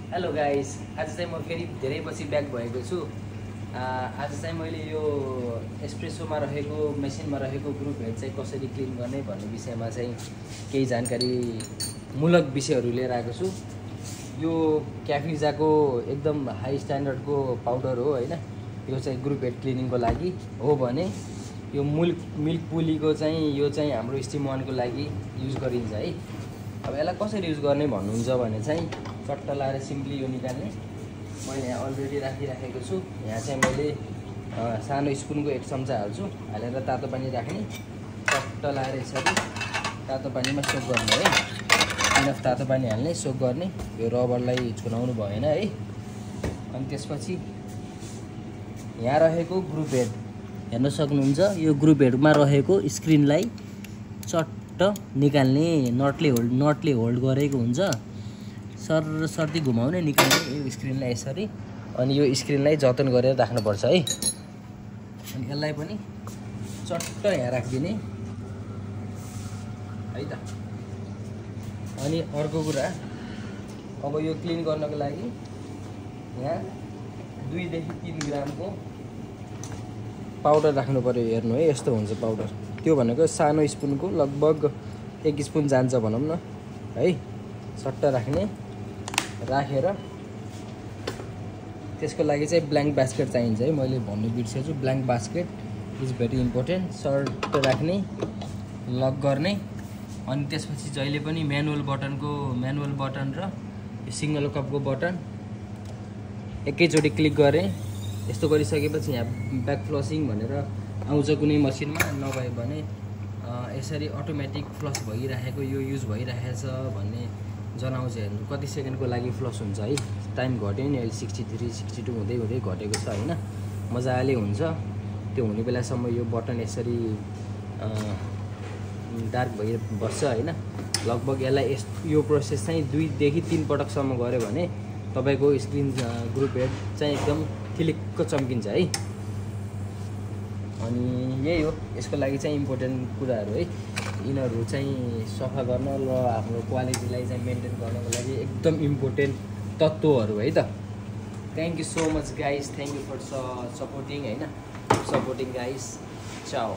Hello guys, आज चाहिँ म फेरि धेरै पछि ब्याक भएको छु। आज चाहिँ मैले यो एस्प्रेसोमा रहेको मेसिनमा रहेको ग्रुप हेड चाहिँ कसरी क्लिन गर्ने भन्ने विषयमा चाहिँ केही जानकारी मूलक विषयहरू लिएर आएको छु। यो क्याफिजाको एकदम हाई स्ट्यान्डर्डको पाउडर हो हैन। यो चाहिँ ग्रुप हेड क्लिनिङको लागि हो भने यो मिल्क पुलीको चाहिँ यो चाहिँ हाम्रो स्टिम वानको लागि युज गरिन्छ है। अब यसलाई कसरी युज गर्ने भन्नुहुन्छ भने चाहिँ चट्ट लाएर सिम्पली यो निकाल्ने। मैले यहाँ अलरेडी राखिराखेको छु। यहाँ चाहिँ मैले सानो स्पुनको 1 चम्चा हाल्छु, हालेर तातो पानी राख्ने। चट्ट लाएर यसरी तातो पानीमा सोक गर्ने है। इनफ तातो पानी हाल्ने, सोक गर्ने। यो रबरलाई छुनाउनु भएन है। अनि त्यसपछि यहाँ रहेको ग्रुप हेड हेर्न सक्नुहुन्छ। यो ग्रुप हेडमा रहेको स्क्रिनलाई चट्ट निकाल्ने। नटले होल्ड गरेको हुन्छ। सर्ती घुमाउने, निकाल्ने यो स्क्रिनलाई यसरी। अनि यो स्क्रिनलाई जतन गरेर राख्नुपर्छ है। अनि यसलाई पनि चट्ट यहाँ राखिदिने है त। अनि अर्को कुरा, अब यो क्लिन गर्नको लागि यहाँ 2 देखि 3 ग्रामको पाउडर राख्नु पर्यो। हेर्नु है, यस्तो हुन्छ पाउडर। त्यो भनेको सानो स्पुनको लगभग 1 स्पुन जान्छ भनौँ न है। सट्ट राख्ने, राखेर त्यसको लागि चाहिँ ब्ल्याङ्क बास्केट चाहिन्छ है। मैले भन्नु बिर्सेछु, blank basket is very important. सर्ट राख्ने, लक गर्ने। अनि त्यसपछि जहिले पनि म्यानुअल बटन र यो सिग्नल कपको बटन एकैचोटि क्लिक गरेँ। यस्तो गरिसकेपछि यहाँ ब्याक फ्लसिङ भनेर आउँछ कुनै मसिनमा, नभए भने यसरी अटोमेटिक फ्लस भइरहेको, यो युज भइरहेछ भन्ने जनाउँछ। हेर्नु कति सेकेन्डको लागि फ्लस हुन्छ है। टाइम घट्यो नि, अहिले 63 62 हुँदै घटेको छ होइन। मजाले हुन्छ। त्यो हुने बेलासम्म यो बटन यसरी डार्क भइबस्छ होइन। लगभग यसलाई यो प्रोसेस चाहिँ 2 देखि 3 पटकसम्म गऱ्यो भने तपाईँको स्क्रिन ग्रुप हेड चाहिँ एकदम थिलिक्क चम्किन्छ है। अनि यही हो यसको लागि चाहिँ इम्पोर्टेन्ट कुराहरू है। यिनीहरू चाहिँ सफा गर्न र आफ्नो क्वालिटीलाई चाहिँ मेन्टेन गर्नको लागि एकदम इम्पोर्टेन्ट तत्त्वहरू है त। Thank you so much guys, thank you for supporting होइन। सपोर्टिङ गाइस, चाओ।